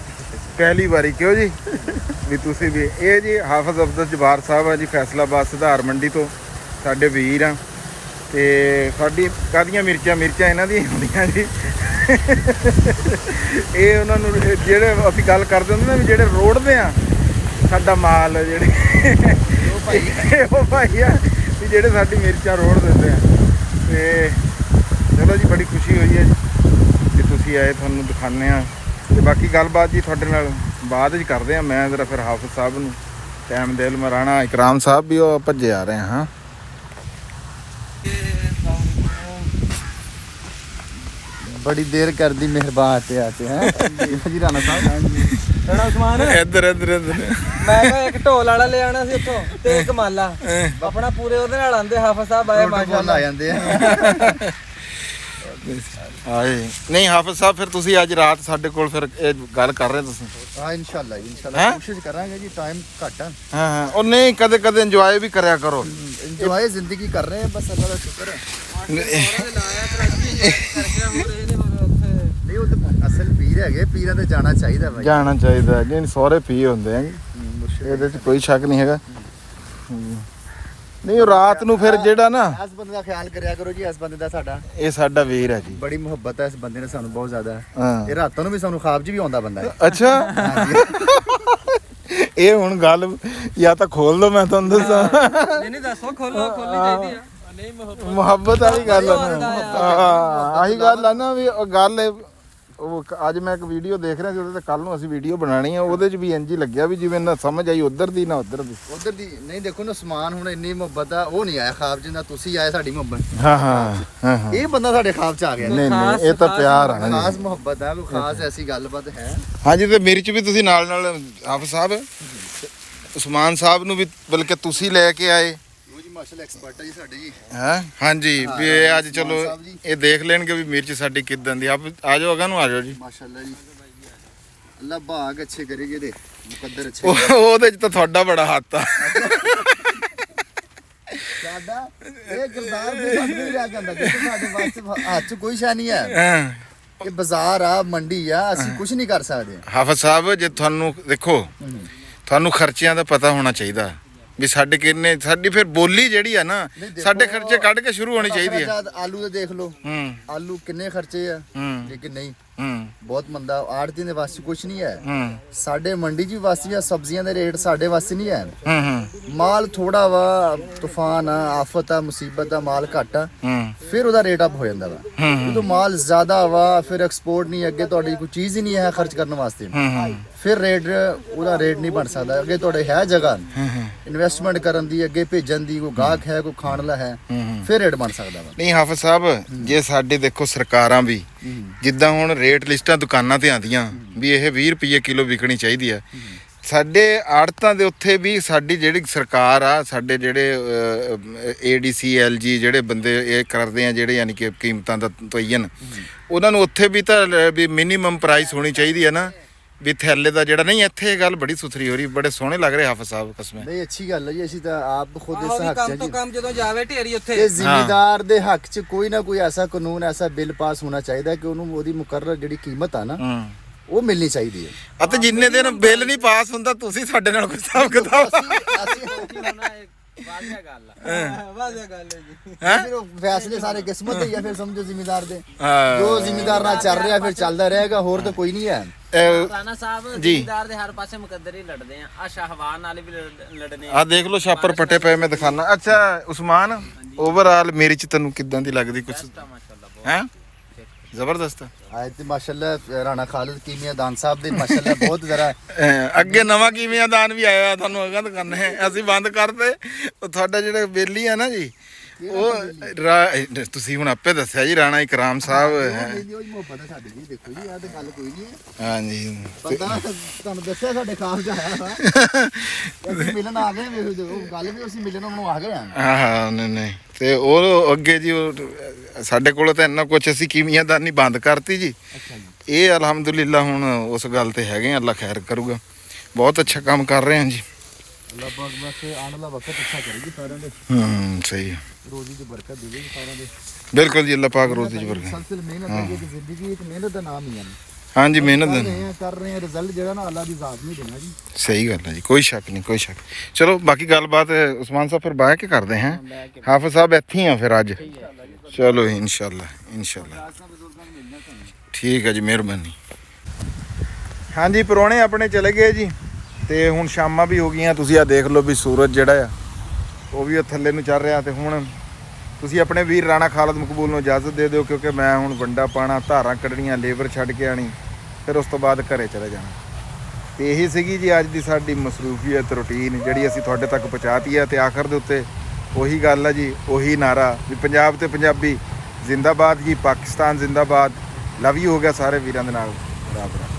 ਪਹਿਲੀ ਵਾਰੀ, ਕਿਉਂ ਜੀ ਵੀ ਤੁਸੀਂ ਵੀ। ਇਹ ਜੀ ਹਾਫਿਜ਼ ਅਬਦੁਲ ਜਬਾਰ ਸਾਹਿਬ ਆ ਜੀ, ਫੈਸਲਾਬਾਦ ਸੁਧਾਰ ਮੰਡੀ ਤੋਂ ਸਾਡੇ ਵੀਰ ਆ, ਤੇ ਸਾਡੀ ਕਾਹਦੀਆਂ ਮਿਰਚਾਂ ਇਹਨਾਂ ਦੀਆਂ ਹੁੰਦੀਆਂ ਜੀ ਇਹ ਉਹਨਾਂ ਨੂੰ ਜਿਹੜੇ ਅਸੀਂ ਗੱਲ ਕਰਦੇ ਹੁੰਦੇ ਨਾ ਵੀ ਜਿਹੜੇ ਰੋੜਦੇ ਆ ਸਾਡਾ ਮਾਲ ਜਿਹੜੇ ਉਹ ਭਾਈ ਆ ਵੀ ਜਿਹੜੇ ਸਾਡੀ ਮਿਰਚਾਂ ਰੋੜ ਦਿੰਦੇ ਆ। ਤੇ ਚਲੋ ਜੀ ਬੜੀ ਖੁਸ਼ੀ ਹੋਈ ਹੈ ਜੀ ਕਿ ਤੁਸੀਂ ਆਏ, ਤੁਹਾਨੂੰ ਦਿਖਾਉਂਦੇ ਆ। ਤੇ ਬਾਕੀ ਗੱਲਬਾਤ ਜੀ ਤੁਹਾਡੇ ਨਾਲ ਬਾਅਦ 'ਚ ਕਰਦੇ ਆ। ਮੈਂ ਜ਼ਰਾ ਫਿਰ ਹਾਫਿਜ਼ ਸਾਹਿਬ ਨੂੰ ਟਾਈਮ ਦੇ ਲਵਾਂ, ਰਾਣਾ ਇਕਰਾਮ ਸਾਹਿਬ ਵੀ ਉਹ ਭੱਜੇ ਆ ਰਹੇ ਹਾਂ। बड़ी देर कर दी मेहरबान आते आते हैं जी राणा साहब। ਰਾਣਾ ਉਸਮਾਨ ਇੱਧਰ ਇੱਧਰ ਮੈਂ ਕਿਹਾ ਇੱਕ ਢੋਲ ਵਾਲਾ ਲੈ ਆਣਾ ਸੀ ਉੱਥੋਂ ਤੇ ਇੱਕ ਮਾਲਾ ਆਪਣਾ ਪੂਰੇ ਉਹਦੇ ਨਾਲ ਆਂਦੇ ਹਾਫਿਜ਼ ਸਾਹਿਬ ਆਏ ਮਾਸ਼ਾਅੱਲਾ आ जाते हैं। ਆਏ ਨਹੀਂ ਹਾਫਿਜ਼ ਸਾਹਿਬ, ਫਿਰ ਤੁਸੀਂ ਅੱਜ ਰਾਤ ਸਾਡੇ ਕੋਲ ਫਿਰ ਇਹ ਗੱਲ ਕਰ ਰਹੇ ਤੁਸੀਂ? हाँ इंशाल्लाह हैं? इंशाल्लाह कोशिश करांगे जी, टाइम घट है, ਹਾਂ ਹਾਂ, ਉਹ ਨਹੀਂ ਕਦੇ ਕਦੇ ਇੰਜੋਏ ਵੀ ਕਰਿਆ ਕਰੋ। एंजॉय जिंदगी कर रहे हैं, बस अल्लाह का शुक्र है। नहीं वो तो असल पीर है, पीर ते जाना चाहिए भाई। ਜਾਣਾ ਚਾਹੀਦਾ, ਨਹੀਂ ਸਹੁਰੇ ਪੀ ਹੁੰਦੇ ਆ ਇਹਦੇ 'ਚ ਕੋਈ ਸ਼ੱਕ ਨਹੀਂ ਹੈਗਾ। ਨਹੀਂ ਉਹ ਰਾਤ ਨੂੰ ਫਿਰ ਜਿਹੜਾ ਨਾ इस बंदे का ख्याल करया करो जी, इस बंदे ਦਾ ਸਾਡਾ ਇਹ ਸਾਡਾ ਵੀਰ ਹੈ ਜੀ। ਬੜੀ ਮੁਹੱਬਤ ਹੈ ਇਸ ਬੰਦੇ ਨੇ ਸਾਨੂੰ, ਬਹੁਤ ਜ਼ਿਆਦਾ। ਹਾਂ ਇਹ ਰਾਤਾਂ ਨੂੰ ਵੀ ਸਾਨੂੰ ਖਾਬ 'ਚ ਵੀ ਆਉਂਦਾ ਬੰਦਾ ਹੈ। ਅੱਛਾ ਇਹ ਹੁਣ ਗੱਲ ਜਾਂ ਤਾਂ ਖੋਲ ਦੋ, ਮੈਂ ਤੁਹਾਨੂੰ ਦੱਸਾਂ। ਨਹੀਂ ਦੱਸੋ, ਖੋਲਣੀ ਚਾਹੀਦੀ ਆ। ਨਹੀਂ ਮੁਹੱਬਤ ਵਾਲੀ ਗੱਲ ਆ ਨਾ। ਹਾਂ ਆਹੀ ਗੱਲ ਆ ਨਾ ਵੀ ਉਹ ਗੱਲ ਉਹ ਅੱਜ ਮੈਂ ਇੱਕ ਵੀਡੀਓ ਦੇਖ ਰਿਹਾ ਸੀ, ਉਹਦੇ ਤੇ ਕੱਲ ਨੂੰ ਅਸੀਂ ਵੀਡੀਓ ਬਣਾਣੀ ਆ, ਉਹਦੇ 'ਚ ਵੀ ਇੰਝ ਹੀ ਲੱਗਿਆ ਵੀ ਜਿਵੇਂ ਨਾ ਸਮਝ ਆਈ ਉਧਰ ਦੀ ਨਾ ਉਧਰ ਦੀ। ਉਧਰ ਦੀ ਨਹੀਂ, ਦੇਖੋ ਨਾ ਸਮਾਨ ਹੁਣ ਇੰਨੀ ਮੁਹੱਬਤ ਆ, ਉਹ ਨਹੀਂ ਆਇਆ ਖਾਬ 'ਚ, ਨਾ ਤੁਸੀਂ ਆਏ ਸਾਡੀ ਮੁਹੱਬਤ। ਹਾਂ ਹਾਂ ਹਾਂ ਇਹ ਬੰਦਾ ਸਾਡੇ ਖਾਬ 'ਚ ਆ ਗਿਆ। ਨਹੀਂ ਨਹੀਂ ਇਹ ਤਾਂ ਪਿਆਰ ਆ ਨਾ ਖਾਸ ਜੀ। ਮੁਹੱਬਤ ਆ, ਕੋਈ ਖਾਸ ਐਸੀ ਗੱਲਬਾਤ ਹੈ। ਹਾਂਜੀ ਤੇ ਮੇਰੇ 'ਚ ਵੀ ਤੁਸੀਂ ਨਾਲ ਨਾਲ ਹਾਫਿਜ਼ ਸਾਹਿਬ ਉਸਮਾਨ ਸਾਹਿਬ ਨੂੰ ਵੀ ਬਲਕਿ ਤੁਸੀਂ ਲੈ ਕੇ ਆਏ ਉਹ ਜੀ ਮਾਸ਼ਾਅੱਲਾ ਐਕਸਪਰਟ ਹੈ ਜੀ ਸਾਡੇ ਜੀ। ਹੈ। ਹਾਂਜੀ ਵੀ ਇਹ ਅੱਜ ਚਲੋ ਇਹ ਦੇਖ ਲੈਣਗੇ ਵੀ ਮਿਰਚ ਸਾਡੀ ਕਿਦਾਂ ਦੀ। ਆਪ ਆ ਜਾਓ, ਅਗਾ ਨੂੰ ਆ ਜਾਓ ਜੀ। ਮਾਸ਼ਾਅੱਲਾ ਜੀ, ਅੱਲਾ ਭਾਗ ਅੱਛੇ ਕਰੇਗੇ ਦੇ, ਮੁਕੱਦਰ ਅੱਛੇ। ਉਹਦੇ 'ਚ ਤਾਂ ਤੁਹਾਡਾ ਬੜਾ ਹੱਥ ਆ। ਸਾਡਾ ਇਹ ਕਿਰਦਾਰ ਦੇ ਸਾਹਮਣੇ ਰਿਹਾ ਜਾਂਦਾ, ਦੇਖੋ ਸਾਡੇ ਵਾਸਤੇ ਹੱਥ 'ਚ ਕੋਈ ਸ਼ੈ ਨਹੀਂ ਹੈ। ਹਾਂ ਇਹ ਬਾਜ਼ਾਰ ਆ, ਮੰਡੀ ਆ, ਅਸੀਂ ਕੁਝ ਨਹੀਂ ਕਰ ਸਕਦੇ। ਹਾਫਿਜ਼ ਸਾਹਿਬ ਜੇ ਤੁਹਾਨੂੰ ਦੇਖੋ, ਤੁਹਾਨੂੰ ਖਰਚਿਆਂ ਦਾ ਪਤਾ ਹੋਣਾ ਚਾਹੀਦਾ ਵੀ ਸਾਡੇ ਕਿੰਨੇ, ਸਾਡੀ ਫਿਰ ਬੋਲੀ ਜਿਹੜੀ ਆ ਨਾ ਸਾਡੇ ਖਰਚੇ ਕੱਢ ਕੇ ਸ਼ੁਰੂ ਹੋਣੀ ਚਾਹੀਦੀ ਆ। ਆਲੂ ਦੇ ਦੇਖ ਲਓ, ਹੂੰ ਆਲੂ ਕਿੰਨੇ ਖਰਚੇ ਆ, ਹੂੰ ਲੇਕਿਨ ਨਹੀਂ, ਹੂੰ ਬਹੁਤ ਮੰਦਾ। ਆੜਤੀ ਦੇ ਵਾਸਤੇ ਕੁਝ ਨਹੀਂ ਹੈ। ਹੂੰ ਸਾਡੇ ਮੰਡੀ 'ਚ ਵੀ ਵਾਸਤੇ ਆ, ਸਬਜ਼ੀਆਂ ਦੇ ਰੇਟ ਸਾਡੇ ਵਾਸਤੇ ਨਹੀਂ ਹੈ। ਹੂੰ ਹੂੰ ਮਾਲ ਥੋੜਾ ਵਾ, ਤੂਫਾਨ ਆ, ਆਫਤ ਆ, ਮੁਸੀਬਤ ਆ, ਮਾਲ ਘੱਟ ਆ, ਹੂੰ ਫਿਰ ਉਹਦਾ ਰੇਟ ਅਪ ਹੋ ਜਾਂਦਾ ਵਾ। ਜਦੋਂ ਮਾਲ ਜ਼ਿਆਦਾ ਵਾ, ਫਿਰ ਐਕਸਪੋਰਟ ਨਹੀਂ, ਅੱਗੇ ਤੁਹਾਡੀ ਕੋਈ ਚੀਜ਼ ਹੀ ਨਹੀਂ ਹੈ ਖਰਚ ਕਰਨ ਵਾਸਤੇ, ਹੂੰ ਫਿਰ ਉਹਦਾ ਰੇਟ ਨਹੀਂ ਬਣ ਸਕਦਾ। ਅੱਗੇ ਤੁਹਾਡੇ ਹੈ ਜਗ੍ਹਾ ਇਨਵੈਸਟਮੈਂਟ ਕਰਨ ਦੀ, ਅੱਗੇ ਭੇਜਣ ਦੀ, ਕੋਈ ਗਾਹਕ ਹੈ, ਕੋਈ ਖਾਣ ਵਾਲਾ ਹੈ, ਫਿਰ ਰੇਟ ਬਣ ਸਕਦਾ ਵਾ। ਨਹੀਂ ਹਾਫਿਜ਼ ਸਾਹਿਬ ਜੇ ਸਾਡੇ ਦੇਖੋ ਸਰਕਾਰਾਂ ਵੀ ਜਿੱਦਾਂ ਹੁਣ ਰੇਟ ਲਿਸਟਾਂ ਦੁਕਾਨਾਂ ਤੇ ਆਉਂਦੀਆਂ ਵੀ ਇਹ 20 ਰੁਪਏ ਕਿਲੋ ਵਿਕਣੀ ਚਾਹੀਦੀ ਆ, ਸਾਡੇ ਆੜਤਾਂ ਦੇ ਉੱਥੇ ਵੀ ਸਾਡੀ ਜਿਹੜੀ ਸਰਕਾਰ ਆ, ਸਾਡੇ ਜਿਹੜੇ ADC LG ਜਿਹੜੇ ਬੰਦੇ ਇਹ ਕਰਦੇ ਆ, ਜਿਹੜੇ ਯਾਨੀ ਕਿ ਕੀਮਤਾਂ ਦਾ ਤਯਨ, ਉਹਨਾਂ ਨੂੰ ਉੱਥੇ ਵੀ ਤਾਂ ਵੀ ਮਿਨੀਮਮ ਪ੍ਰਾਈਸ ਹੋਣੀ ਚਾਹੀਦੀ ਹੈ ਨਾ, ਵੀ ਥੈਲੇ ਦਾ ਜਿਹੜਾ। ਨਹੀਂ ਇੱਥੇ ਇਹ ਗੱਲ ਬੜੀ ਸੁਥਰੀ ਹੋ ਰਹੀ, ਬੜੇ ਸੋਹਣੇ ਲੱਗ ਰਹੇ ਹਾਫਿਜ਼ ਸਾਹਿਬ ਕਸਮੇ। ਨਹੀਂ ਅੱਛੀ ਗੱਲ ਹੈ ਜੀ, ਅਸੀਂ ਤਾਂ ਆਪ ਖੁਦ ਇਸ ਆਹੋ ਵੀ ਹੱਕ 'ਚ ਕੰਮ ਹਾਂ ਤੋਂ ਜੀ। ਕੰਮ ਜਦੋਂ ਜਾਵੇ ਢੇਰੀ ਉੱਥੇ ਇਹ ਜ਼ਿਮੀਦਾਰ ਦੇ ਹੱਕ 'ਚ ਕੋਈ ਨਾ ਕੋਈ ਐਸਾ ਕਾਨੂੰਨ, ਐਸਾ ਬਿੱਲ ਪਾਸ ਹੋਣਾ ਚਾਹੀਦਾ ਕਿ ਉਹਨੂੰ ਉਹਦੀ ਮੁਕਰਰ ਜਿਹੜੀ ਕੀਮਤ ਆ ਨਾ, ਉਹ ਮਿਲਣੀ ਚਾਹੀਦੀ ਹੈ। ਅਤੇ ਜਿੰਨੇ ਦਿਨ ਬਿੱਲ ਨਹੀਂ ਪਾਸ ਹੁੰਦਾ ਤੁਸੀਂ ਸਾਡੇ ਨਾਲ ਕੋਈ ਹਿਸਾਬ ਕਿਤਾਬ ਵਾਜ਼ਿਆ ਗੱਲ ਹੈ ਜੀ। ਫਿਰ ਉਹ ਫੈਸਲੇ ਸਾਰੇ ਕਿਸਮਤ ਦੇ ਹੀ ਆ, ਫਿਰ ਸਮਝੋ ਜ਼ਿਮੀਦਾਰ ਦੇ। ਹਾਂ। ਜੋ ਜ਼ਿਮੀਦਾਰ ਨਾਲ ਚੱਲ ਰਿਹਾ ਫਿਰ ਚੱਲਦਾ ਰਹੇਗਾ, ਹੋਰ ਤਾਂ ਕੋਈ ਨਹੀਂ ਹੈ। ਰਾਣਾ ਸਾਹਿਬ ਜੀ। ਜ਼ਿਮੀਦਾਰ ਦੇ ਹਰ ਪਾਸੇ ਮੁਕੱਦਰ ਹੀ ਲੜਦੇ ਆ ਸ਼ਾਹਵਾਨ ਨਾਲ ਵੀ ਲੜਨੇ ਆ ਦੇਖ ਲਓ ਛਾਪਰ ਪੱਟੇ ਪਏ, ਮੈਂ ਦਿਖਾਣਾ। ਅੱਛਾ ਉਸਮਾਨ, ਓਵਰਆਲ ਮੇਰੀ ਚ ਤੈਨੂੰ ਕਿਦਾਂ ਦੀ ਲੱਗਦੀ ਕੁਛ ਹੈ? ਜ਼ਬਰਦਸਤ ਆਏ ਤੇ ਮਾਸ਼ਾਅੱਲਾ ਰਾਣਾ ਖਾਲਿਦ ਕੀਮੀਆਦਾਨ ਸਾਹਿਬ ਦੇ ਮਾਸ਼ਾਅੱਲਾ ਬਹੁਤ ਜ਼ਰਾ ਅੱਗੇ ਨਵਾਂ ਕੀਮੀਆਦਾਨ ਵੀ ਆਇਆ, ਤੁਹਾਨੂੰ ਅਗਾਂ ਦਿਖਾਣਾ ਹੈ। ਅਸੀਂ ਬੰਦ ਕਰਤੇ ਉਹ ਤੁਹਾਡਾ ਜਿਹੜੇ ਬੇਲੀ ਆ ਨਾ ਜੀ, ਉਹ ਤੁਸੀਂ ਹੁਣ ਆਪੇ ਦੱਸਿਆ ਜੀ, ਰਾਣਾ ਇਕਰਾਮ ਸਾਹਿਬ ਹੈ। ਉਹ ਮੁਹੱਬਤ ਹੈ ਸਾਡੀ ਜੀ। ਦੇਖੋ ਜੀ ਆਹ ਤੇ ਗੱਲ ਕੋਈ ਨਹੀਂ ਹੈ। ਹਾਂਜੀ ਬੰਦਾ ਤੁਹਾਨੂੰ ਦੱਸਿਆ ਸਾਡੇ ਖਾਸ ਦਾ ਆਇਆ ਵਾ, ਅਸੀਂ ਮਿਲਣ ਆ ਗਏ, ਵੇਖੋ ਉਹ ਗੱਲ ਵੀ ਅਸੀਂ ਮਿਲਣ ਉਹਨੂੰ ਆ ਗਏ ਆ। ਹਾਂ ਨਹੀਂ ਨਹੀਂ ਤੇ ਉਹ ਅੱਗੇ ਜੀ ਉਹ ਸਾਡੇ ਕੋਲ ਤਾਂ ਇੰਨਾ ਕੁਛ, ਅਸੀਂ ਕੀਮੀਆਦਾਨੀ ਬੰਦ ਕਰਤੀ ਜੀ। ਇਹ ਅਲਹਮਦੁਲਿਲਾ ਹੁਣ ਉਸ ਗੱਲ ਤੇ ਹੈਗੇ ਆ, ਅੱਲਾ ਖੈਰ ਕਰੂਗਾ। ਬਹੁਤ ਅੱਛਾ ਕੰਮ ਕਰ ਰਹੇ ਹਾਂ ਜੀ। ਅੱਲਾ ਪਾਕ ਬਸ ਆਉਣ ਵਾਲਾ ਵਕਤ ਅੱਛਾ ਕਰੇਗੀ ਸਾਰਿਆਂ ਦੇ, ਸਹੀ ਹੈ, ਰੋਜ਼ੀ ਦੀ ਬਰਕਤ ਦੇਵੇਗੀ ਸਾਰਿਆਂ ਦੇ। ਬਿਲਕੁਲ ਜੀ, ਅੱਲਾ ਪਾਕ ਰੋਜ਼ੀ ਚ ਬਰਕਤ। ਸਲਸਲ ਮਿਹਨਤ ਹੈ ਕਿ ਜ਼ਿੰਦਗੀ ਇੱਕ ਮਿਹਨਤ ਦਾ ਨਾਮ ਹੀ ਹੈ। ਹਾਂਜੀ ਮਿਹਨਤ ਕਰ ਰਹੇ ਆ, ਰਿਜ਼ਲਟ ਜਿਹੜਾ ਨਾ ਅੱਲਾ ਦੀ ਜ਼ਾਤ ਨਹੀਂ ਦੇਣਾ ਜੀ। ਸਹੀ ਗੱਲ ਹੈ ਜੀ, ਕੋਈ ਸ਼ੱਕ ਨਹੀਂ, ਕੋਈ ਸ਼ੱਕ। ਚਲੋ ਬਾਕੀ ਗੱਲਬਾਤ ਉਸਮਾਨ ਸਾਹਿਬ ਫਿਰ ਬਾਅਦ ਕੇ ਕਰਦੇ ਹਾਂ। ਹਾਫਿਜ਼ ਸਾਹਿਬ ਇੱਥੇ ਹੀ ਆ ਫਿਰ ਅੱਜ। ਚਲੋ ਇਨਸ਼ਾਅੱਲਾ ਇਨਸ਼ਾਅੱਲਾ ਠੀਕ ਹੈ ਜੀ, ਮਿਹਰਬਾਨੀ। ਹਾਂਜੀ ਪ੍ਰਾਹੁਣੇ ਆਪਣੇ ਚਲੇ ਗਏ ਜੀ ਤੇ ਹੁਣ ਸ਼ਾਮਾਂ ਵੀ ਹੋ ਗਈਆਂ। ਤੁਸੀਂ ਆ ਦੇਖ ਲਓ ਵੀ ਸੂਰਜ ਜਿਹੜਾ ਆ ਉਹ ਵੀ ਥੱਲੇ ਨੂੰ ਚੱਲ ਰਿਹਾ। ਤੇ ਹੁਣ ਤੁਸੀਂ ਆਪਣੇ ਵੀਰ ਰਾਣਾ ਖਾਲਦ ਮਕਬੂਲ ਨੂੰ ਇਜਾਜ਼ਤ ਦੇ ਦਿਓ, ਕਿਉਂਕਿ ਮੈਂ ਹੁਣ ਵੰਡਾ ਪਾਣਾ, ਧਾਰਾਂ ਕੱਢਣੀਆਂ, ਲੇਬਰ ਛੱਡ ਕੇ ਆਣੀ, ਫਿਰ ਉਸ ਤੋਂ ਬਾਅਦ ਘਰੇ ਚਲੇ ਜਾਣਾ। ਤੇ ਇਹੀ ਸੀਗੀ ਜੀ ਅੱਜ ਦੀ ਸਾਡੀ ਮਸਰੂਫੀਅਤ ਰੂਟੀਨ ਜਿਹੜੀ ਅਸੀਂ ਤੁਹਾਡੇ ਤੱਕ ਪਹੁੰਚਾਤੀ ਹੈ। ਤੇ ਆਖਰ ਦੇ ਉੱਤੇ ਉਹੀ ਗੱਲ ਹੈ ਜੀ, ਉਹੀ ਨਾਰਾ ਵੀ ਪੰਜਾਬ ਤੇ ਪੰਜਾਬੀ ਜ਼ਿੰਦਾਬਾਦ ਜੀ, ਪਾਕਿਸਤਾਨ ਜ਼ਿੰਦਾਬਾਦ। ਲਵ ਯੂ ਹੋ ਗਿਆ ਸਾਰੇ ਵੀਰਾਂ ਦੇ ਨਾਲ। ਰੱਬ ਰੱਬ।